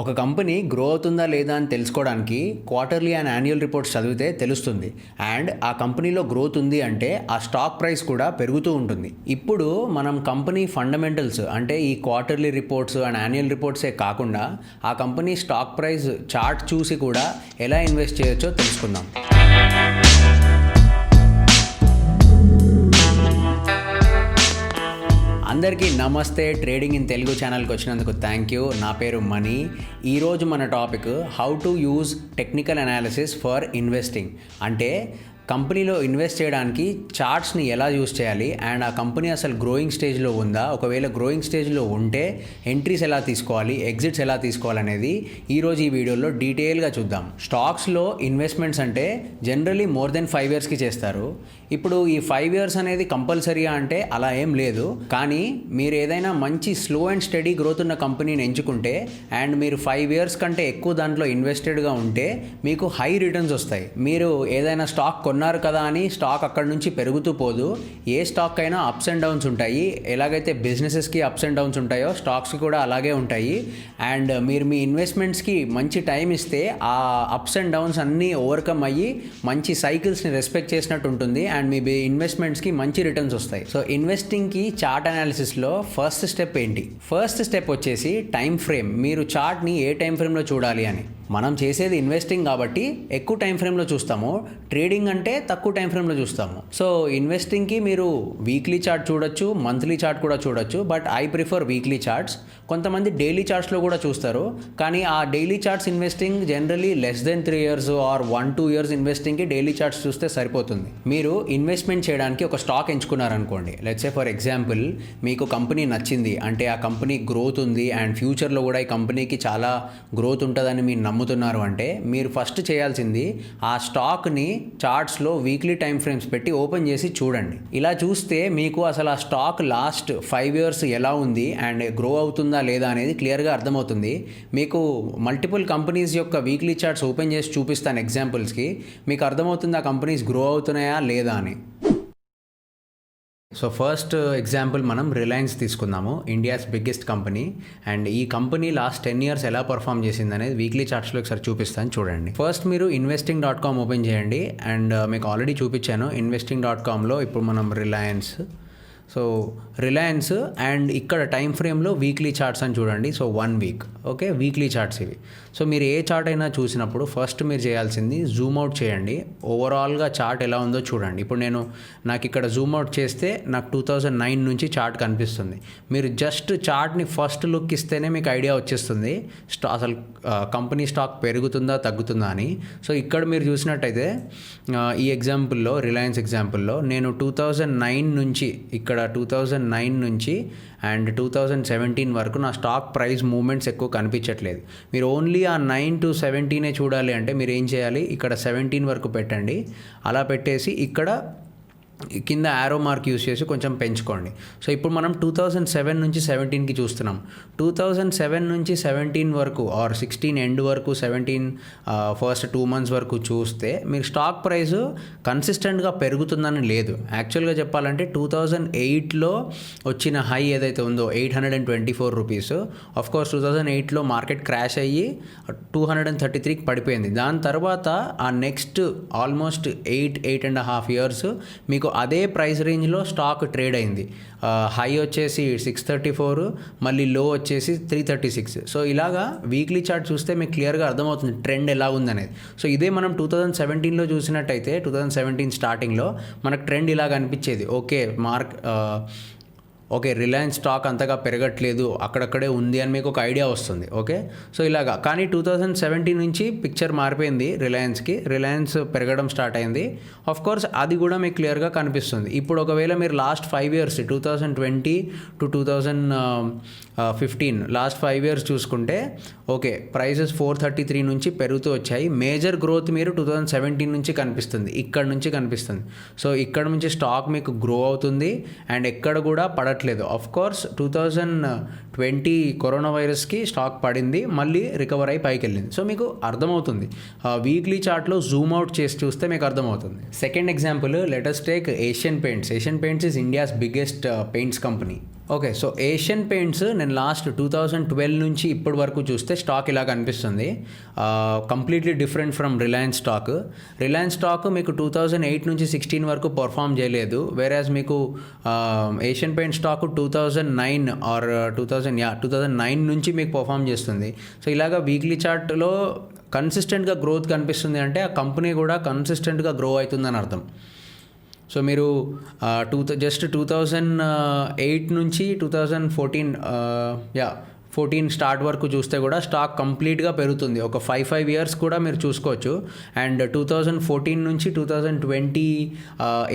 ఒక company grow అవుతుందా లేదా అని తెలుసుకోవడానికి క్వార్టర్లీ అండ్ యాన్యువల్ రిపోర్ట్స్ చదివితే తెలుస్తుంది. అండ్ ఆ కంపెనీలో గ్రోత్ ఉంది అంటే ఆ స్టాక్ ప్రైస్ కూడా పెరుగుతూ ఉంటుంది. ఇప్పుడు మనం కంపెనీ ఫండమెంటల్స్ అంటే ఈ క్వార్టర్లీ రిపోర్ట్స్ అండ్ యాన్యువల్ రిపోర్ట్సే కాకుండా ఆ కంపెనీ స్టాక్ ప్రైస్ చార్ట్ చూసి కూడా ఎలా ఇన్వెస్ట్ చేయొచ్చో తెలుసుకుందాం. అందరికీ నమస్తే. ట్రేడింగ్ ఇన్ తెలుగు ఛానల్కి వచ్చినందుకు థ్యాంక్ యూ. నా పేరు మనీ. ఈరోజు మన topic how to use technical analysis for investing. అంటే కంపెనీలో ఇన్వెస్ట్ చేయడానికి చార్ట్స్ని ఎలా యూజ్ చేయాలి అండ్ ఆ కంపెనీ అసలు గ్రోయింగ్ స్టేజ్లో ఉందా, ఒకవేళ గ్రోయింగ్ స్టేజ్లో ఉంటే ఎంట్రీస్ ఎలా తీసుకోవాలి, ఎగ్జిట్స్ ఎలా తీసుకోవాలనేది ఈరోజు ఈ వీడియోలో డీటెయిల్గా చూద్దాం. స్టాక్స్లో ఇన్వెస్ట్మెంట్స్ అంటే జనరలీ మోర్ దెన్ 5 yearsకి చేస్తారు. ఇప్పుడు ఈ 5 years అనేది కంపల్సరీగా అంటే అలా ఏం లేదు. కానీ మీరు ఏదైనా మంచి స్లో అండ్ స్టడీ గ్రోత్ ఉన్న కంపెనీని ఎంచుకుంటే అండ్ మీరు 5 years కంటే ఎక్కువ దాంట్లో ఇన్వెస్టెడ్గా ఉంటే మీకు హై రిటర్న్స్ వస్తాయి. మీరు ఏదైనా స్టాక్ కొన్నారు కదా అని స్టాక్ అక్కడ నుంచి పెరుగుతూ పోదు. ఏ స్టాక్ అయినా అప్స్ అండ్ డౌన్స్ ఉంటాయి. ఎలాగైతే బిజినెసెస్కి అప్స్ అండ్ డౌన్స్ ఉంటాయో స్టాక్స్కి కూడా అలాగే ఉంటాయి. అండ్ మీరు మీ ఇన్వెస్ట్మెంట్స్కి మంచి టైం ఇస్తే ఆ అప్స్ అండ్ డౌన్స్ అన్నీ ఓవర్కమ్ అయ్యి మంచి సైకిల్స్ని రెస్పెక్ట్ చేసినట్టు ఉంటుంది అండ్ మీ ఇన్వెస్ట్మెంట్స్కి మంచి రిటర్న్స్ వస్తాయి. సో ఇన్వెస్టింగ్కి చార్ట్ అనాలిసిస్లో ఫస్ట్ స్టెప్ ఏంటి? ఫస్ట్ స్టెప్ వచ్చేసి టైం ఫ్రేమ్. మీరు చార్ట్ని ఏ టైం ఫ్రేమ్లో చూడాలి అని. మనం చేసేది ఇన్వెస్టింగ్ కాబట్టి ఎక్కువ టైం ఫ్రేమ్లో చూస్తాము, ట్రేడింగ్ అంటే తక్కువ టైం ఫ్రేమ్లో చూస్తాము. సో ఇన్వెస్టింగ్కి మీరు వీక్లీ చార్ట్ చూడొచ్చు, మంత్లీ చార్ట్ కూడా చూడొచ్చు. But I prefer weekly charts. కొంతమంది డైలీ చార్ట్స్లో కూడా చూస్తారు. కానీ ఆ daily charts investing generally less than 3 years or 1-2 years ఇన్వెస్టింగ్కి డైలీ చార్ట్స్ చూస్తే సరిపోతుంది. మీరు ఇన్వెస్ట్మెంట్ చేయడానికి ఒక స్టాక్ ఎంచుకున్నారనుకోండి. లెట్స్ సే ఫర్ ఎగ్జాంపుల్ మీకు కంపెనీ నచ్చింది, అంటే ఆ కంపెనీ గ్రోత్ ఉంది అండ్ ఫ్యూచర్లో కూడా ఈ కంపెనీకి చాలా గ్రోత్ ఉంటుందని మీరు నమ్ముతున్నారు అంటే మీరు ఫస్ట్ చేయాల్సింది ఆ స్టాక్ని చార్ట్స్లో వీక్లీ టైం ఫ్రేమ్స్ పెట్టి ఓపెన్ చేసి చూడండి. ఇలా చూస్తే మీకు అసలు ఆ స్టాక్ లాస్ట్ 5 years ఎలా ఉంది అండ్ గ్రో అవుతుందా లేదా అనేది క్లియర్గా అర్థమవుతుంది. మీకు మల్టిపుల్ కంపెనీస్ యొక్క వీక్లీ చార్ట్స్ ఓపెన్ చేసి చూపిస్తాను ఎగ్జాంపుల్స్కి. మీకు అర్థమవుతుంది ఆ కంపెనీస్ గ్రో అవుతున్నాయా లేదా అని. సో ఫస్ట్ ఎగ్జాంపుల్ మనం రిలయన్స్ తీసుకుందాము, ఇండియాస్ బిగ్గెస్ట్ కంపెనీ. అండ్ ఈ కంపెనీ లాస్ట్ 10 years ఎలా పర్ఫామ్ చేసింది అనేది వీక్లీ చార్ట్స్లో ఒకసారి చూపిస్తాను చూడండి. ఫస్ట్ మీరు investing.com ఓపెన్ చేయండి అండ్ మీకు ఆల్రెడీ చూపించాను. investing.comలో ఇప్పుడు మనం రిలయన్స్ అండ్ ఇక్కడ టైం ఫ్రేమ్లో వీక్లీ చార్ట్స్ అని చూడండి. So 1 week okay, weekly charts ఇవి. సో మీరు ఏ చార్ట్ అయినా చూసినప్పుడు ఫస్ట్ మీరు చేయాల్సింది జూమ్ అవుట్ చేయండి, ఓవరాల్గా చార్ట్ ఎలా ఉందో చూడండి. ఇప్పుడు నాకు ఇక్కడ జూమ్ అవుట్ చేస్తే నాకు 2009 నుంచి చార్ట్ కనిపిస్తుంది. మీరు జస్ట్ చార్ట్ని ఫస్ట్ లుక్ ఇస్తేనే మీకు ఐడియా వచ్చేస్తుంది అసలు కంపెనీ స్టాక్ పెరుగుతుందా తగ్గుతుందా అని. సో ఇక్కడ మీరు చూసినట్టయితే ఈ ఎగ్జాంపుల్లో, రిలయన్స్ ఎగ్జాంపుల్లో నేను 2009 నుంచి ఇక్కడ 2009 నుంచి అండ్ 2017 వరకు నా స్టాక్ ప్రైస్ మూవ్మెంట్స్ ఎక్కువ కనిపించట్లేదు. మీరు ఓన్లీ ఆ 9 to 17 చూడాలి అంటే మీరు ఏం చేయాలి, ఇక్కడ 17 వరకు పెట్టండి. అలా పెట్టేసి ఇక్కడ కింద యారో మార్క్ యూస్ చేసి కొంచెం పెంచుకోండి. సో ఇప్పుడు మనం 2007 నుంచి 17కి చూస్తున్నాం. 2007 నుంచి 17 వరకు ఆర్ 16 ఎండ్ వరకు 17 ఫస్ట్ 2 months వరకు చూస్తే మీరు స్టాక్ ప్రైస్ కన్సిస్టెంట్గా పెరుగుతుందని లేదు. యాక్చువల్గా చెప్పాలంటే 2008లో వచ్చిన హై ఏదైతే ఉందో 824 rupees, ఆఫ్కోర్స్ 2008లో మార్కెట్ క్రాష్ అయ్యి 233కి పడిపోయింది. దాని తర్వాత ఆ నెక్స్ట్ ఆల్మోస్ట్ 8.5 years మీకు అదే ప్రైస్ రేంజ్లో స్టాక్ ట్రేడ్ అయింది. హై వచ్చేసి 634, మళ్ళీ లో వచ్చేసి 336. సో ఇలాగా వీక్లీ చార్ట్ చూస్తే మీకు క్లియర్గా అర్థమవుతుంది ట్రెండ్ ఎలా ఉందనేది. సో ఇదే మనం 2017లో చూసినట్టయితే 2017 స్టార్టింగ్లో మనకు ట్రెండ్ ఇలాగ అనిపించేది. ఓకే రిలయన్స్ స్టాక్ అంతగా పెరగట్లేదు, అక్కడక్కడే ఉంది అని మీకు ఒక ఐడియా వస్తుంది. ఓకే, సో ఇలాగా. కానీ 2017 నుంచి పిక్చర్ మారిపోయింది. రిలయన్స్ పెరగడం స్టార్ట్ అయింది. ఆఫ్కోర్స్ అది కూడా మీకు క్లియర్గా కనిపిస్తుంది. ఇప్పుడు ఒకవేళ మీరు last 5 years 2020 to 2015 last 5 years చూసుకుంటే ఓకే, ప్రైసెస్ 433 నుంచి పెరుగుతూ వచ్చాయి. మేజర్ గ్రోత్ మీరు 2017 నుంచి కనిపిస్తుంది, ఇక్కడ నుంచి కనిపిస్తుంది. సో ఇక్కడ నుంచి స్టాక్ మీకు గ్రో అవుతుంది అండ్ ఎక్కడ కూడా పడట్లేదు. ఆఫ్కోర్స్ 2020 కరోనా వైరస్కి స్టాక్ పడింది, మళ్ళీ రికవర్ అయి పైకి వెళ్ళింది. సో మీకు అర్థమవుతుంది. వీక్లీ చార్ట్లో జూమ్ అవుట్ చేసి చూస్తే మీకు అర్థమవుతుంది. Second example, let us take Asian paints. Asian paints is India's biggest paints company. Okay. So Asian paints నేను లాస్ట్ 2012 నుంచి ఇప్పటి వరకు చూస్తే స్టాక్ ఇలా కనిపిస్తుంది. Completely different from Reliance stock. Reliance stock మీకు 2008 నుంచి 16 వరకు పర్ఫామ్ చేయలేదు. వేరేజ్ మీకు ఏషియన్ పెయింట్ స్టాక్ 2009 ఆర్ 2009 నుంచి మీకు పర్ఫామ్ చేస్తుంది. సో ఇలాగా వీక్లీ చార్ట్లో కన్సిస్టెంట్గా గ్రోత్ కనిపిస్తుంది అంటే ఆ కంపెనీ కూడా కన్సిస్టెంట్గా గ్రో అవుతుందని అర్థం. సో మీరు 2008 నుంచి 2014 స్టార్ట్ వరకు చూస్తే కూడా స్టాక్ కంప్లీట్గా పెరుగుతుంది. ఒక 5 ఇయర్స్ కూడా మీరు చూసుకోవచ్చు. అండ్ 2014 నుంచి 2020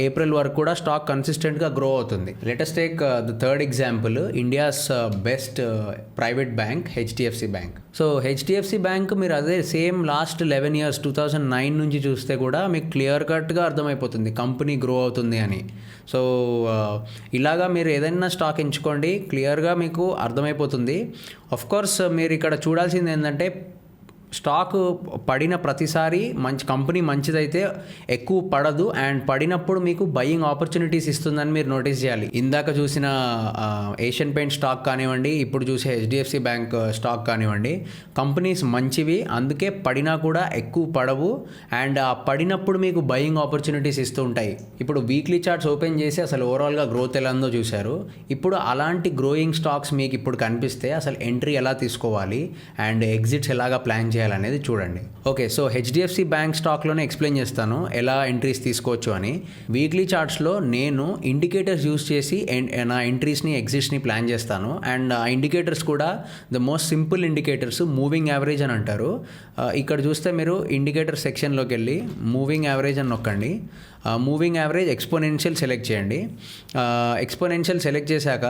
ఏప్రిల్ వరకు కూడా స్టాక్ కన్సిస్టెంట్గా గ్రో అవుతుంది. Let's take the third example, India's best private bank HDFC bank. So HDFC bank మీరు అదే సేమ్ లాస్ట్ 11 ఇయర్స్ 2009 నుంచి చూస్తే కూడా మీకు క్లియర్ కట్గా అర్థమైపోతుంది కంపెనీ గ్రో అవుతుంది అని. సో ఇలాగా మీరు ఏదైనా స్టాక్ ఎంచుకోండి, క్లియర్గా మీకు అర్థమైపోతుంది. ఆఫ్ కోర్స్ మీరు ఇక్కడ చూడాల్సింది ఏంటంటే స్టాక్ పడిన ప్రతిసారి కంపెనీ మంచిదైతే ఎక్కువ పడదు, అండ్ పడినప్పుడు మీకు బయింగ్ ఆపర్చునిటీస్ ఇస్తుందని మీరు నోటీస్ చేయాలి. ఇందాక చూసిన ఏషియన్ పెయింట్ స్టాక్ కానివ్వండి, ఇప్పుడు చూసే హెచ్డిఎఫ్సి బ్యాంక్ స్టాక్ కానివ్వండి, కంపెనీస్ మంచివి, అందుకే పడినా కూడా ఎక్కువ పడవు, అండ్ ఆ పడినప్పుడు మీకు బయింగ్ ఆపర్చునిటీస్ ఇస్తూ ఉంటాయి. ఇప్పుడు వీక్లీ చార్ట్స్ ఓపెన్ చేసి అసలు ఓవరాల్గా గ్రోత్ ఎలా ఉందో చూశారు. ఇప్పుడు అలాంటి గ్రోయింగ్ స్టాక్స్ మీకు ఇప్పుడు కనిపిస్తే అసలు ఎంట్రీ ఎలా తీసుకోవాలి అండ్ ఎగ్జిట్స్ ఎలాగా ప్లాన్ చేయాలనేది చూడండి. ఓకే, సో హెచ్డిఎఫ్సి బ్యాంక్ స్టాక్లోనే ఎక్స్ప్లెయిన్ చేస్తాను ఎలా ఎంట్రీస్ తీసుకోవచ్చు అని. వీక్లీ చార్ట్స్లో నేను ఇండికేటర్స్ యూస్ చేసి నా ఎంట్రీస్ని ఎగ్జిట్స్ని ప్లాన్ చేస్తాను. అండ్ ఆ ఇండికేటర్స్ కూడా the most simple indicators moving average అని అంటారు. ఇక్కడ చూస్తే మీరు ఇండికేటర్ సెక్షన్లోకి వెళ్ళి మూవింగ్ యావరేజ్ అని నొక్కండి. మూవింగ్ యావరేజ్ ఎక్స్పోనెన్షియల్ సెలెక్ట్ చేయండి. ఎక్స్పోనెన్షియల్ సెలెక్ట్ చేశాక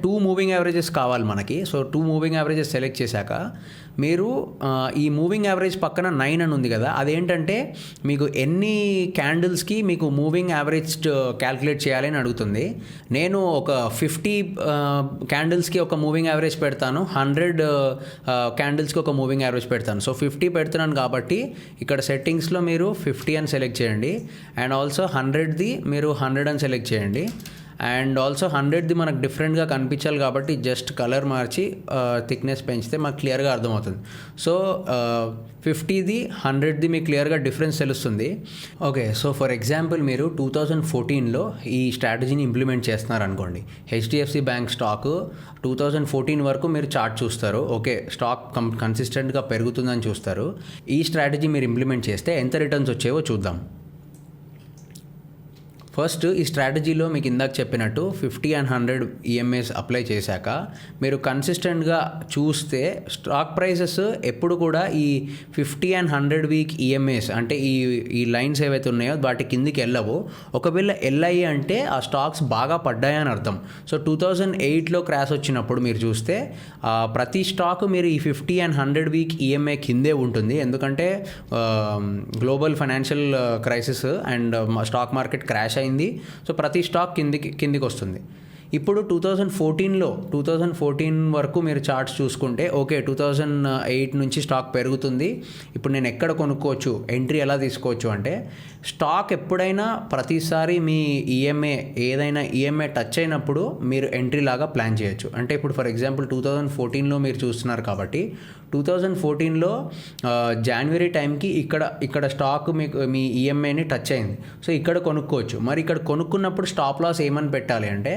టూ మూవింగ్ యావరేజెస్ కావాలి మనకి. సో 2 మూవింగ్ యావరేజెస్ సెలెక్ట్ చేశాక మీరు ఈ మూవింగ్ యావరేజ్ పక్కన 9 అని ఉంది కదా, అదేంటంటే మీకు ఎన్ని క్యాండిల్స్కి మీకు మూవింగ్ యావరేజ్ క్యాల్కులేట్ చేయాలి అని అడుగుతుంది. నేను ఒక 50 క్యాండిల్స్కి ఒక మూవింగ్ యావరేజ్ పెడతాను, 100 క్యాండిల్స్కి ఒక మూవింగ్ యావరేజ్ పెడతాను. సో 50 పెడుతున్నాను కాబట్టి ఇక్కడ సెట్టింగ్స్లో మీరు 50 అని సెలెక్ట్ చేయండి. అండ్ ఆల్సో 100ది మీరు 100 అని సెలెక్ట్ చేయండి. అండ్ ఆల్సో 100ది మనకు డిఫరెంట్గా కనిపించాలి కాబట్టి జస్ట్ కలర్ మార్చి థిక్నెస్ పెంచితే మాకు క్లియర్గా అర్థమవుతుంది. సో 50ది 100ది మీకు క్లియర్గా డిఫరెన్స్ తెలుస్తుంది. ఓకే, సో ఫర్ ఎగ్జాంపుల్ మీరు 2014లో ఈ స్ట్రాటజీని ఇంప్లిమెంట్ చేస్తున్నారు అనుకోండి. హెచ్డిఎఫ్సి బ్యాంక్ స్టాక్ 2014 వరకు మీరు చార్ట్ చూస్తారు. ఓకే, స్టాక్ కన్సిస్టెంట్గా పెరుగుతుందని చూస్తారు. ఈ స్ట్రాటజీ మీరు ఇంప్లిమెంట్ చేస్తే ఎంత రిటర్న్స్ వచ్చేవో చూద్దాం. ఫస్ట్ ఈ స్ట్రాటజీలో మీకు ఇందాక చెప్పినట్టు 50 and 100 ఈఎంఐస్ అప్లై చేశాక మీరు కన్సిస్టెంట్గా చూస్తే స్టాక్ ప్రైసెస్ ఎప్పుడు కూడా ఈ 50 and 100 వీక్ ఈఎంఐస్ అంటే ఈ లైన్స్ ఏవైతే ఉన్నాయో వాటి కిందికి వెళ్ళవు. ఒకవేళ వెళ్ళాయి అంటే ఆ స్టాక్స్ బాగా పడ్డాయని అర్థం. సో 2008లో క్రాష్ వచ్చినప్పుడు మీరు చూస్తే ప్రతి స్టాక్ మీరు ఈ 50 and 100 వీక్ ఈఎంఐ కిందే ఉంటుంది. ఎందుకంటే global financial crisis and stock market crash అయింది. సో ప్రతి స్టాక్ కిందికి వస్తుంది. ఇప్పుడు 2014 వరకు మీరు చార్ట్స్ చూసుకుంటే ఓకే 2008 నుంచి స్టాక్ పెరుగుతుంది. ఇప్పుడు నేను ఎక్కడ కొనుక్కోవచ్చు, ఎంట్రీ ఎలా తీసుకోవచ్చు అంటే స్టాక్ ఎప్పుడైనా ప్రతిసారి మీ ఏదైనా ఈఎంఐ టచ్ అయినప్పుడు మీరు ఎంట్రీ లాగా ప్లాన్ చేయొచ్చు. అంటే ఇప్పుడు ఫర్ ఎగ్జాంపుల్ 2014లో మీరు చూస్తున్నారు కాబట్టి 2014లో జనవరి టైంకి ఇక్కడ స్టాక్ మీకు మీ ఈఎంఐని టచ్ అయింది. సో ఇక్కడ కొనుక్కోవచ్చు. మరి ఇక్కడ కొనుక్కున్నప్పుడు స్టాప్ లాస్ ఏమని పెట్టాలి అంటే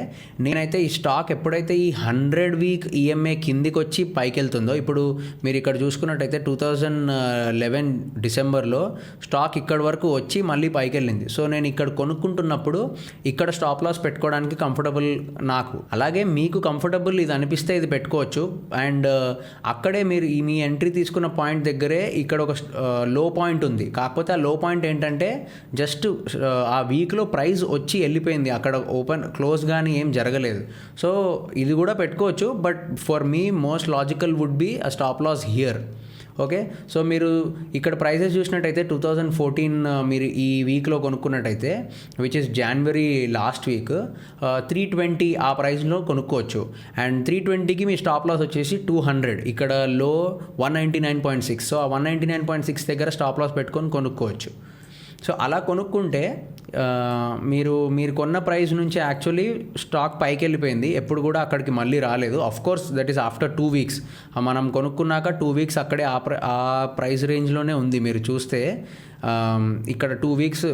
నేనైతే ఈ స్టాక్ ఎప్పుడైతే ఈ 100 వీక్ ఈఎంఐ కిందికి వచ్చి పైకి వెళ్తుందో, ఇప్పుడు మీరు ఇక్కడ చూసుకున్నట్టయితే 2011 డిసెంబర్లో స్టాక్ ఇక్కడ వరకు వచ్చి మళ్ళీ పైకి వెళ్ళింది. సో నేను ఇక్కడ కొనుక్కుంటున్నప్పుడు ఇక్కడ స్టాప్ లాస్ పెట్టుకోవడానికి కంఫర్టబుల్ నాకు. అలాగే మీకు కంఫర్టబుల్ ఇది అనిపిస్తే ఇది పెట్టుకోవచ్చు. అండ్ అక్కడే మీరు మీ ఎంట్రీ తీసుకున్న పాయింట్ దగ్గరే ఇక్కడ ఒక లో పాయింట్ ఉంది. కాకపోతే ఆ లో పాయింట్ ఏంటంటే జస్ట్ ఆ వీక్లో ప్రైస్ వచ్చి వెళ్ళిపోయింది, అక్కడ ఓపెన్ క్లోజ్ కానీ ఏం జరగలేదు. సో ఇది కూడా పెట్టుకోవచ్చు. But for me most logical would be a stop loss here. Okay, so మీరు ఇక్కడ ప్రైసెస్ చూసినట్టయితే 2014 మీరు ఈ వీక్లో కొనుక్కున్నట్టయితే which is January last week 320 ఆ ప్రైస్లో కొనుక్కోవచ్చు. అండ్ 320కి మీ స్టాప్ లాస్ వచ్చేసి 200, ఇక్కడ లో 199.6. సో ఆ 199.6 దగ్గర స్టాప్ లాస్ పెట్టుకొని కొనుక్కోవచ్చు. సో అలా కొనుక్కుంటే మీరు కొన్న ప్రైస్ నుంచి యాక్చువల్లీ స్టాక్ పైకి వెళ్ళిపోయింది, ఎప్పుడు కూడా అక్కడికి మళ్ళీ రాలేదు. Of course that is after 2 weeks. మనం కొనుక్కున్నాక 2 వీక్స్ అక్కడే ఆ ప్రైస్ రేంజ్లోనే ఉంది. మీరు చూస్తే ఇక్కడ 2 వీక్స్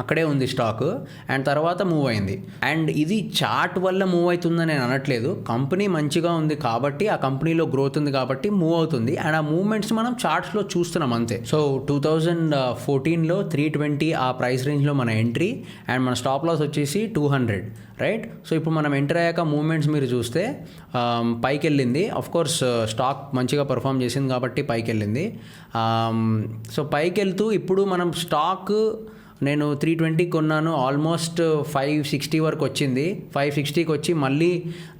అక్కడే ఉంది స్టాక్, అండ్ తర్వాత మూవ్ అయింది. అండ్ ఇది చార్ట్ వల్ల మూవ్ అవుతుందని నేను అనట్లేదు. కంపెనీ మంచిగా ఉంది కాబట్టి, ఆ కంపెనీలో గ్రోత్ ఉంది కాబట్టి మూవ్ అవుతుంది, అండ్ ఆ మూవ్మెంట్స్ మనం చార్ట్స్లో చూస్తున్నాం అంతే. సో 2014లో 320 ఆ ప్రైస్ రేంజ్లో మన ఎంట్రీ, అండ్ మన స్టాప్ లాస్ వచ్చేసి 200, రైట్. సో ఇప్పుడు మనం ఎంటర్ అయ్యాక మూవ్మెంట్స్ మీరు చూస్తే పైకి వెళ్ళింది. కోర్స్ స్టాక్ మంచిగా పర్ఫామ్ చేసింది కాబట్టి పైకి వెళ్ళింది. సో పైకి వెళ్తూ ఇప్పుడు మనం స్టాక్ నేను 320 కొన్నాను, ఆల్మోస్ట్ 560 వరకు వచ్చింది. 560కి వచ్చి మళ్ళీ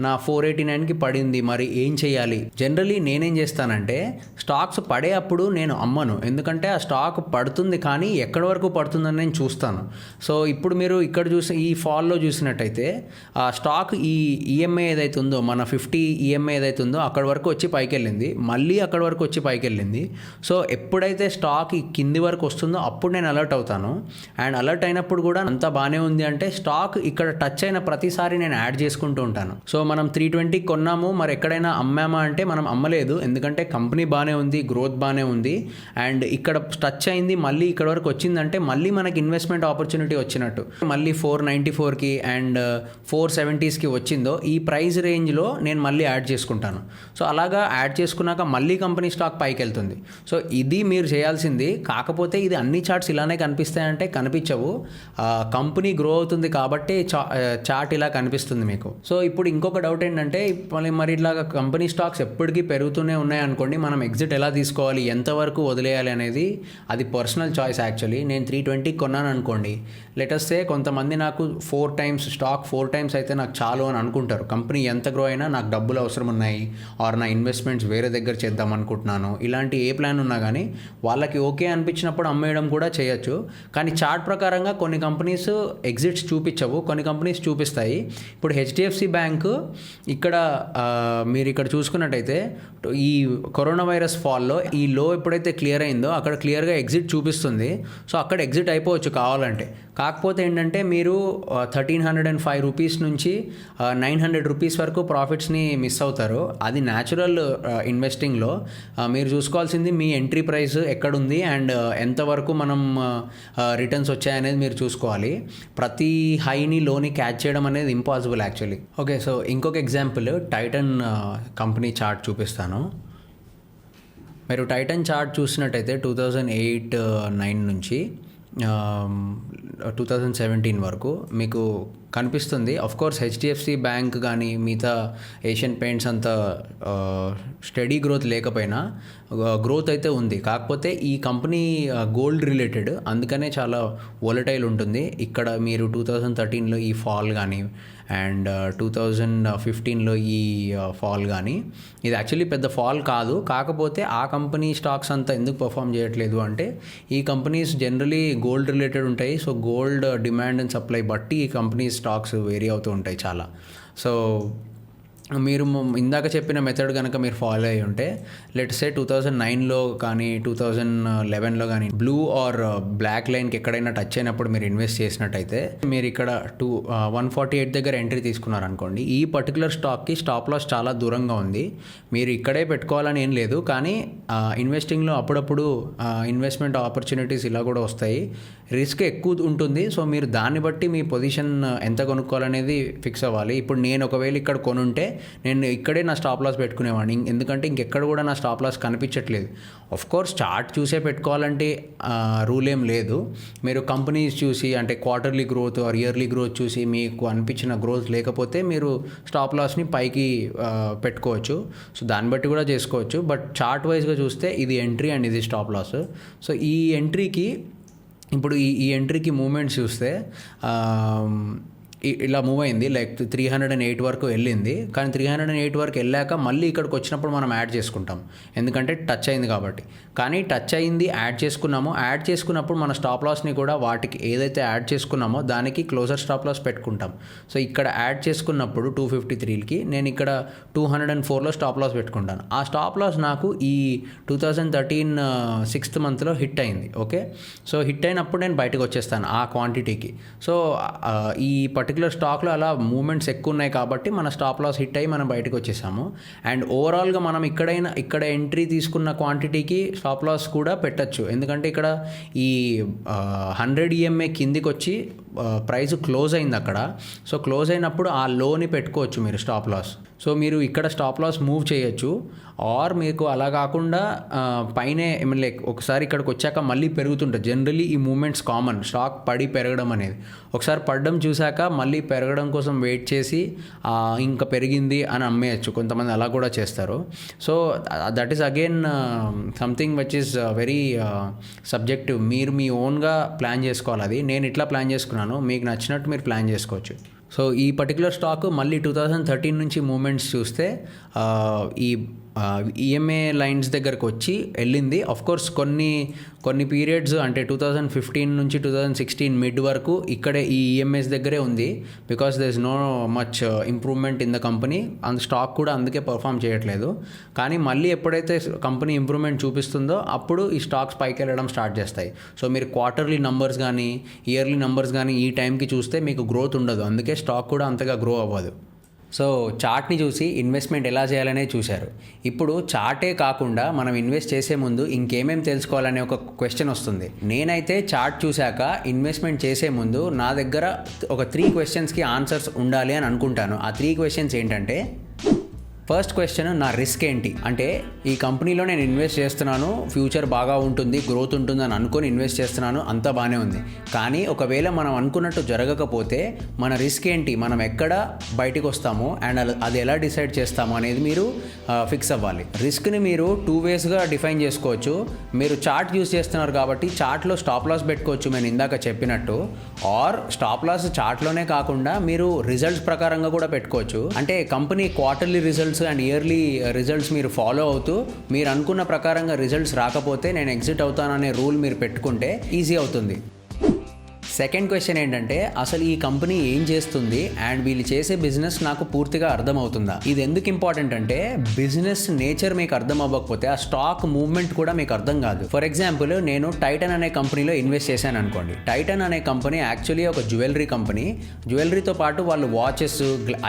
నా 489కి పడింది. మరి ఏం చేయాలి? జనరలీ నేనేం చేస్తానంటే స్టాక్స్ పడే అప్పుడు నేను అమ్మను, ఎందుకంటే ఆ స్టాక్ పడుతుంది కానీ ఎక్కడి వరకు పడుతుందని నేను చూస్తాను. సో ఇప్పుడు మీరు ఇక్కడ చూసి ఈ ఫాల్లో చూసినట్టయితే ఆ స్టాక్ ఈ ఈఎంఐ ఏదైతే ఉందో, మన 50 ఈఎంఐ ఏదైతే ఉందో అక్కడి వరకు వచ్చి పైకి వెళ్ళింది, మళ్ళీ అక్కడి వరకు వచ్చి పైకి వెళ్ళింది. సో ఎప్పుడైతే స్టాక్ ఈ కింది వరకు వస్తుందో అప్పుడు నేను అలర్ట్ అవుతాను. అండ్ అలర్ట్ అయినప్పుడు కూడా అంతా బాగానే ఉంది అంటే స్టాక్ ఇక్కడ టచ్ అయిన ప్రతిసారి నేను యాడ్ చేసుకుంటూ ఉంటాను. సో మనం 320 కొన్నాము, మరి ఎక్కడైనా అమ్మామా అంటే మనం అమ్మలేదు, ఎందుకంటే కంపెనీ బాగానే ఉంది, గ్రోత్ బాగానే ఉంది, అండ్ ఇక్కడ టచ్ అయింది మళ్ళీ ఇక్కడ వరకు వచ్చిందంటే మళ్ళీ మనకి ఇన్వెస్ట్మెంట్ ఆపర్చునిటీ వచ్చినట్టు. మళ్ళీ 494కి అండ్ 470స్కి వచ్చిందో ఈ ప్రైస్ రేంజ్లో నేను మళ్ళీ యాడ్ చేసుకుంటాను. సో అలాగా యాడ్ చేసుకున్నాక మళ్ళీ కంపెనీ స్టాక్ పైకి వెళ్తుంది. సో ఇది మీరు చేయాల్సింది. కాకపోతే ఇది అన్ని చార్ట్స్ ఇలానే కనిపిస్తాయంటే కనిపించవు. కంపెనీ గ్రో అవుతుంది కాబట్టి చార్ట్ ఇలా కనిపిస్తుంది మీకు. సో ఇప్పుడు ఇంకొక డౌట్ ఏంటంటే మరి ఇట్లాగా కంపెనీ స్టాక్స్ ఎప్పటికీ పెరుగుతూనే ఉన్నాయి అనుకోండి, మనం ఎగ్జిట్ ఎలా తీసుకోవాలి, ఎంతవరకు వదిలేయాలి అనేది అది పర్సనల్ చాయిస్. యాక్చువల్లీ నేను 320 కొన్నాను అనుకోండి, లెటస్ సే కొంతమంది నాకు 4 టైమ్స్ స్టాక్ 4 టైమ్స్ అయితే నాకు చాలు అని అనుకుంటారు. కంపెనీ ఎంత గ్రో అయినా నాకు డబ్బులు అవసరం ఉన్నాయి, ఆర్ నా ఇన్వెస్ట్మెంట్స్ వేరే దగ్గర చేద్దాం అనుకుంటున్నాను, ఇలాంటి ఏ ప్లాన్ ఉన్నా కానీ వాళ్ళకి ఓకే అనిపించినప్పుడు అమ్మేయడం కూడా చేయొచ్చు. కానీ చార్ట్ ప్రకారంగా కొన్ని కంపెనీస్ ఎగ్జిట్స్ చూపించవు, కొన్ని కంపెనీస్ చూపిస్తాయి. ఇప్పుడు హెచ్డిఎఫ్సి బ్యాంకు ఇక్కడ మీరు ఇక్కడ చూసుకున్నట్టయితే ఈ కరోనా వైరస్ ఫాల్లో ఈ లో ఎప్పుడైతే క్లియర్ అయిందో అక్కడ క్లియర్గా ఎగ్జిట్ చూపిస్తుంది. సో అక్కడ ఎగ్జిట్ అయిపోవచ్చు కావాలంటే. కాకపోతే ఏంటంటే మీరు 1305 రూపీస్ నుంచి 900 రూపీస్ వరకు ప్రాఫిట్స్ని మిస్ అవుతారు. అది న్యాచురల్ ఇన్వెస్టింగ్లో. మీరు చూసుకోవాల్సింది మీ ఎంట్రీ ప్రైస్ ఎక్కడుంది అండ్ ఎంతవరకు మనం రిటర్న్స్ వచ్చాయనేది మీరు చూసుకోవాలి. ప్రతి హైని లోని క్యాచ్ చేయడం అనేది ఇంపాసిబుల్ యాక్చువల్లీ. ఓకే, సో ఇంకొక ఎగ్జాంపుల్ టైటన్ కంపెనీ చార్ట్ చూపిస్తాను. మీరు టైటన్ చార్ట్ చూసినట్టయితే 2008-9 నుంచి 2017 వరకు మీకు కనిపిస్తుంది. కోర్స్ హెచ్డిఎఫ్సి బ్యాంక్ కానీ మిగతా ఏషియన్ పెయింట్స్ అంత స్టడీ గ్రోత్ లేకపోయినా గ్రోత్ అయితే ఉంది. కాకపోతే ఈ కంపెనీ గోల్డ్ రిలేటెడ్, అందుకనే చాలా వోలటైల్ ఉంటుంది. ఇక్కడ మీరు 2013లో ఈ ఫాల్ కానీ అండ్ 2015లో ఈ ఫాల్ కానీ, ఇది యాక్చువల్లీ పెద్ద ఫాల్ కాదు. కాకపోతే ఆ కంపెనీ స్టాక్స్ అంతా ఎందుకు పర్ఫామ్ చేయట్లేదు అంటే ఈ కంపెనీస్ జనరలీ గోల్డ్ రిలేటెడ్ ఉంటాయి. So gold demand and supply బట్టి ఈ కంపెనీ స్టాక్స్ వేరీ అవుతూ ఉంటాయి చాలా. సో మీరు ఇందాక చెప్పిన మెథడ్ కనుక మీరు ఫాలో అయ్యి ఉంటే లెట్స్ సే 2009లో కానీ 2011లో కానీ బ్లూ ఆర్ బ్లాక్ లైన్కి ఎక్కడైనా టచ్ అయినప్పుడు మీరు ఇన్వెస్ట్ చేసినట్టయితే మీరు ఇక్కడ 148 దగ్గర ఎంట్రీ తీసుకున్నారనుకోండి, ఈ పర్టికులర్ స్టాక్కి స్టాప్ లాస్ చాలా దూరంగా ఉంది. మీరు ఇక్కడే పెట్టుకోవాలని ఏం లేదు, కానీ ఇన్వెస్టింగ్లో అప్పుడప్పుడు ఇన్వెస్ట్మెంట్ ఆపర్చునిటీస్ ఇలా కూడా వస్తాయి. రిస్క్ ఎక్కువ ఉంటుంది. సో మీరు దాన్ని బట్టి మీ పొజిషన్ ఎంత కొనుక్కోవాలనేది ఫిక్స్ అవ్వాలి. ఇప్పుడు నేను ఒకవేళ ఇక్కడ కొనుంటే నేను ఇక్కడే నా స్టాప్ లాస్ పెట్టుకునేవాడిని, ఎందుకంటే ఇంకెక్కడ కూడా నా స్టాప్ లాస్ కనిపించట్లేదు. కోర్స్ చార్ట్ చూసే పెట్టుకోవాలంటే రూల్ ఏం లేదు. మీరు కంపెనీస్ చూసి అంటే quarterly growth or yearly growth చూసి మీకు అనిపించిన గ్రోత్ లేకపోతే మీరు స్టాప్ లాస్ని పైకి పెట్టుకోవచ్చు. సో దాన్ని బట్టి కూడా చేసుకోవచ్చు. బట్ చార్ట్ వైజ్గా చూస్తే ఇది ఎంట్రీ అండ్ ఇది స్టాప్ లాస్. సో ఈ ఎంట్రీకి ఇప్పుడు ఈ ఎంట్రీకి మూమెంట్స్ చూస్తే ఇలా మూవ్ అయింది, లైక్ 308 వరకు వెళ్ళింది. కానీ 308 వరకు వెళ్ళాక మళ్ళీ ఇక్కడికి వచ్చినప్పుడు మనం యాడ్ చేసుకుంటాం, ఎందుకంటే టచ్ అయింది కాబట్టి. కానీ టచ్ అయింది, యాడ్ చేసుకున్నప్పుడు మన స్టాప్ లాస్ని కూడా వాటికి ఏదైతే యాడ్ చేసుకున్నామో దానికి క్లోజర్ స్టాప్ లాస్ పెట్టుకుంటాం. సో ఇక్కడ యాడ్ చేసుకున్నప్పుడు 253కి నేను ఇక్కడ 204లో స్టాప్ లాస్ పెట్టుకుంటాను. ఆ స్టాప్ లాస్ నాకు ఈ 2013 6th మంత్లో హిట్ అయింది. ఓకే, సో హిట్ అయినప్పుడు నేను బయటకు వచ్చేస్తాను ఆ క్వాంటిటీకి. సో ఈ పర్టికులర్ స్టాక్లో అలా మూమెంట్స్ ఎక్కువ ఉన్నాయి కాబట్టి మన స్టాప్ లాస్ హిట్ అయ్యి మనం బయటకు వచ్చేసాము. అండ్ ఓవరాల్గా మనం ఇక్కడ ఎంట్రీ తీసుకున్న క్వాంటిటీకి స్టాప్ లాస్ కూడా పెట్టచ్చు, ఎందుకంటే ఇక్కడ ఈ 100 EMA కిందికి వచ్చి ప్రైస్ క్లోజ్ అయింది అక్కడ. సో క్లోజ్ అయినప్పుడు ఆ లోని పెట్టుకోవచ్చు మీరు స్టాప్ లాస్. సో మీరు ఇక్కడ స్టాప్ లాస్ మూవ్ చేయొచ్చు. ఆర్ మీకు అలా కాకుండా పైనే లైక్ ఒకసారి ఇక్కడికి వచ్చాక మళ్ళీ పెరుగుతుంటుంది. జనరలీ ఈ మూమెంట్స్ కామన్, స్టాక్ పడి పెరగడం అనేది. ఒకసారి పడడం చూశాక మళ్ళీ పెరగడం కోసం వెయిట్ చేసి ఇంకా పెరిగింది అని అమ్మేయచ్చు, కొంతమంది అలా కూడా చేస్తారు. So that is again something which is very subjective. మీరు మీ ఓన్గా ప్లాన్ చేసుకోవాలి. అది నేను ఇట్లా ప్లాన్ చేసుకున్నాను, మీకు నచ్చినట్టు మీరు ప్లాన్ చేసుకోవచ్చు. సో ఈ పర్టికులర్ స్టాక్ మళ్ళీ 2013 నుంచి మూమెంట్స్ చూస్తే ఈ ఈఎంఏ లైన్స్ దగ్గరకు వచ్చి వెళ్ళింది. ఆఫ్కోర్స్ కొన్ని పీరియడ్స్ అంటే 2015 నుంచి 2016 మిడ్ వరకు ఇక్కడే ఈ ఈఎంఎస్ దగ్గరే ఉంది, because there is no much improvement in the company. And stock కూడా అందుకే పర్ఫామ్ చేయట్లేదు. కానీ మళ్ళీ ఎప్పుడైతే కంపెనీ ఇంప్రూవ్మెంట్ చూపిస్తుందో అప్పుడు ఈ స్టాక్స్ పైకి వెళ్ళడం స్టార్ట్ చేస్తాయి. సో మీరు క్వార్టర్లీ నంబర్స్ కానీ ఇయర్లీ నంబర్స్ కానీ ఈ టైంకి చూస్తే మీకు గ్రోత్ ఉండదు, అందుకే స్టాక్ కూడా అంతగా గ్రో అవ్వదు. సో చార్ట్ని చూసి ఇన్వెస్ట్మెంట్ ఎలా చేయాలనే చూశారు. ఇప్పుడు చార్టే కాకుండా మనం ఇన్వెస్ట్ చేసే ముందు ఇంకేమేమి తెలుసుకోవాలనే ఒక క్వశ్చన్ వస్తుంది. నేనైతే చార్ట్ చూశాక ఇన్వెస్ట్మెంట్ చేసే ముందు నా దగ్గర ఒక 3 క్వశ్చన్స్కి ఆన్సర్స్ ఉండాలి అని అనుకుంటాను. ఆ 3 క్వశ్చన్స్ ఏంటంటే, ఫస్ట్ క్వశ్చన్, నా రిస్క్ ఏంటి? అంటే ఈ కంపెనీలో నేను ఇన్వెస్ట్ చేస్తున్నాను, ఫ్యూచర్ బాగా ఉంటుంది, గ్రోత్ ఉంటుందని అనుకొని ఇన్వెస్ట్ చేస్తున్నాను, అంతా బాగానే ఉంది. కానీ ఒకవేళ మనం అనుకున్నట్టు జరగకపోతే మన రిస్క్ ఏంటి, మనం ఎక్కడ బయటకు వస్తాము అండ్ అది ఎలా డిసైడ్ చేస్తాము అనేది మీరు ఫిక్స్ అవ్వాలి. రిస్క్ని మీరు 2 వేస్గా డిఫైన్ చేసుకోవచ్చు. మీరు చార్ట్ యూస్ చేస్తున్నారు కాబట్టి చార్ట్లో స్టాప్ లాస్ పెట్టుకోవచ్చు, నేను ఇందాక చెప్పినట్టు. ఆర్ స్టాప్ లాస్ చార్ట్లోనే కాకుండా మీరు రిజల్ట్స్ ప్రకారంగా కూడా పెట్టుకోవచ్చు. అంటే company quarterly results and yearly results మీరు ఫాలో అవుతూ మీరు అనుకున్న ప్రకారంగా రిజల్ట్స్ రాకపోతే నేను ఎగ్జిట్ అవుతాననే రూల్ మీరు పెట్టుకుంటే ఈజీ అవుతుంది. సెకండ్ క్వశ్చన్ ఏంటంటే, అసలు ఈ కంపెనీ ఏం చేస్తుంది అండ్ వీళ్ళు చేసే బిజినెస్ నాకు పూర్తిగా అర్థమవుతుందా? ఇది ఎందుకు ఇంపార్టెంట్ అంటే, బిజినెస్ నేచర్ మీకు అర్థం అవ్వకపోతే ఆ స్టాక్ మూవ్మెంట్ కూడా మీకు అర్థం కాదు. ఫర్ ఎగ్జాంపుల్, నేను టైటన్ అనే కంపెనీలో ఇన్వెస్ట్ చేశాను అనుకోండి. టైటన్ అనే కంపెనీ యాక్చువల్లీ ఒక జ్యువెలరీ కంపెనీ. జ్యువెలరీతో పాటు వాళ్ళు వాచెస్,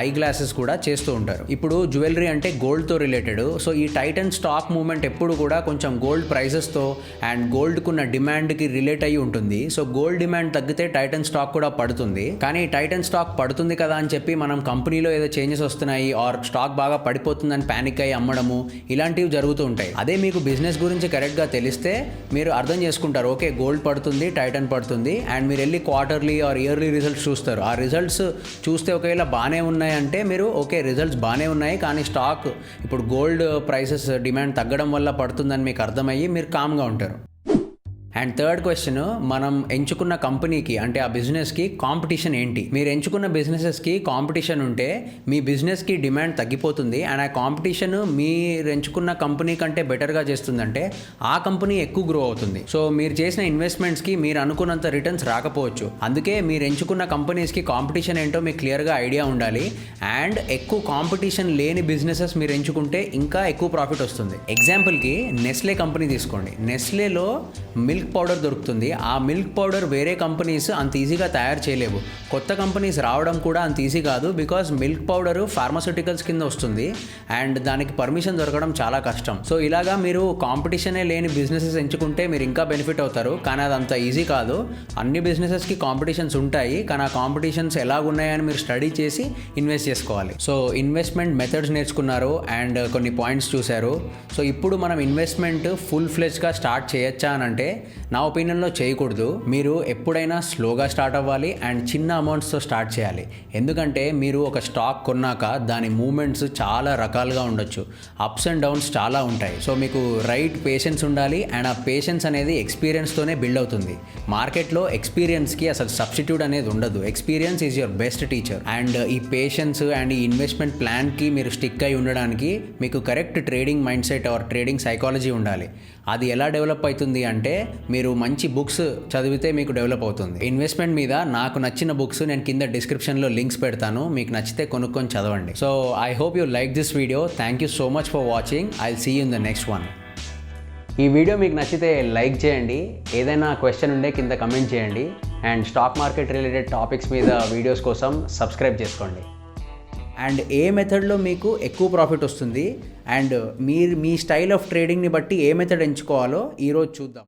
ఐ గ్లాసెస్ కూడా చేస్తూ ఉంటారు. ఇప్పుడు జ్యువెలరీ అంటే గోల్డ్తో రిలేటెడ్. సో ఈ టైటన్ స్టాక్ మూవ్మెంట్ ఎప్పుడు కూడా కొంచెం గోల్డ్ ప్రైజెస్తో అండ్ గోల్డ్కున్న డిమాండ్కి రిలేట్ అయ్యి ఉంటుంది. సో గోల్డ్ డిమాండ్ తగ్గితే టైటన్ స్టాక్ కూడా పడుతుంది. కానీ టైటన్ స్టాక్ పడుతుంది కదా అని చెప్పి మనం కంపెనీలో ఏదో చేంజెస్ వస్తున్నాయి ఆర్ స్టాక్ బాగా పడిపోతుందని ప్యానిక్ అయ్యి అమ్మడము, ఇలాంటివి జరుగుతూ ఉంటాయి. అదే మీకు బిజినెస్ గురించి కరెక్ట్గా తెలిస్తే మీరు అర్థం చేసుకుంటారు, ఓకే గోల్డ్ పడుతుంది, టైటన్ పడుతుంది, అండ్ మీరు వెళ్ళి క్వార్టర్లీ ఆర్ ఇయర్లీ రిజల్ట్స్ చూస్తారు. ఆ రిజల్ట్స్ చూస్తే ఒకవేళ బాగానే ఉన్నాయంటే మీరు ఓకే రిజల్ట్స్ బాగానే ఉన్నాయి, కానీ స్టాక్ ఇప్పుడు గోల్డ్ ప్రైసెస్ డిమాండ్ తగ్గడం వల్ల పడుతుందని మీకు అర్థమయ్యి మీరు కామ్గా ఉంటారు. అండ్ థర్డ్ క్వశ్చన్, మనం ఎంచుకున్న కంపెనీకి అంటే ఆ బిజినెస్కి కాంపిటీషన్ ఏంటి? మీరు ఎంచుకున్న బిజినెసెస్కి కాంపిటీషన్ ఉంటే మీ బిజినెస్కి డిమాండ్ తగ్గిపోతుంది అండ్ ఆ కాంపిటీషన్ మీరు ఎంచుకున్న కంపెనీ కంటే బెటర్గా చేస్తుందంటే ఆ కంపెనీ ఎక్కువ గ్రో అవుతుంది. సో మీరు చేసిన ఇన్వెస్ట్మెంట్స్కి మీరు అనుకున్నంత రిటర్న్స్ రాకపోవచ్చు. అందుకే మీరు ఎంచుకున్న కంపెనీస్కి కాంపిటీషన్ ఏంటో మీకు క్లియర్గా ఐడియా ఉండాలి. అండ్ ఎక్కువ కాంపిటీషన్ లేని బిజినెసెస్ మీరు ఎంచుకుంటే ఇంకా ఎక్కువ ప్రాఫిట్ వస్తుంది. ఎగ్జాంపుల్కి నెస్లే కంపెనీ తీసుకోండి. నెస్లేలో మిల్క్ పౌడర్ దొరుకుతుంది. ఆ మిల్క్ పౌడర్ వేరే కంపెనీస్ అంత ఈజీగా తయారు చేయలేవు. కొత్త కంపెనీస్ రావడం కూడా అంత ఈజీ కాదు, బికాజ్ మిల్క్ పౌడర్ ఫార్మాస్యూటికల్స్ కింద వస్తుంది అండ్ దానికి పర్మిషన్ దొరకడం చాలా కష్టం. సో ఇలాగా మీరు కాంపిటీషనే లేని బిజినెసెస్ ఎంచుకుంటే మీరు ఇంకా బెనిఫిట్ అవుతారు. కానీ అది అంత ఈజీ కాదు. అన్ని బిజినెసెస్కి కాంపిటీషన్స్ ఉంటాయి, కానీ ఆ కాంపిటీషన్స్ ఎలాగున్నాయని మీరు స్టడీ చేసి ఇన్వెస్ట్ చేసుకోవాలి. సో ఇన్వెస్ట్మెంట్ మెథడ్స్ నేర్చుకున్నారు అండ్ కొన్ని పాయింట్స్ చూశారు. సో ఇప్పుడు మనం ఇన్వెస్ట్మెంట్ ఫుల్ ఫ్లెజ్గా స్టార్ట్ చేయొచ్చా అని అంటే నా ఒపీనియన్లో చేయకూడదు. మీరు ఎప్పుడైనా స్లోగా స్టార్ట్ అవ్వాలి అండ్ చిన్న అమౌంట్స్తో స్టార్ట్ చేయాలి. ఎందుకంటే మీరు ఒక స్టాక్ కొన్నాక దాని మూమెంట్స్ చాలా రకాలుగా ఉండొచ్చు, అప్స్ అండ్ డౌన్స్ చాలా ఉంటాయి. సో మీకు రైట్ పేషెన్స్ ఉండాలి అండ్ ఆ పేషెన్స్ అనేది ఎక్స్పీరియన్స్తోనే బిల్డ్ అవుతుంది. మార్కెట్లో ఎక్స్పీరియన్స్కి అసలు సబ్స్టిట్యూట్ అనేది ఉండదు. Experience is your best teacher. And ఈ పేషెన్స్ అండ్ ఈ ఇన్వెస్ట్మెంట్ ప్లాన్కి మీరు స్టిక్ అయి ఉండడానికి మీకు correct trading mindset or trading psychology ఉండాలి. అది ఎలా డెవలప్ అవుతుంది అంటే మీరు మంచి బుక్స్ చదివితే మీకు డెవలప్ అవుతుంది. ఇన్వెస్ట్మెంట్ మీద నాకు నచ్చిన బుక్స్ నేను కింద డిస్క్రిప్షన్లో లింక్స్ పెడతాను, మీకు నచ్చితే కొనుక్కొని చదవండి. So I hope you like this video. Thank you so much for watching. I will see you in the next one. ఈ వీడియో మీకు నచ్చితే లైక్ చేయండి, ఏదైనా క్వశ్చన్ ఉంటే కింద కమెంట్ చేయండి and stock market related topics మీద వీడియోస్ కోసం సబ్స్క్రైబ్ చేసుకోండి. అండ్ ఏ మెథడ్లో మీకు ఎక్కువ ప్రాఫిట్ వస్తుంది అండ్ మీరు మీ స్టైల్ ఆఫ్ ట్రేడింగ్ని బట్టి ఏ మెథడ్ ఎంచుకోవాలో ఈరోజు చూద్దాం.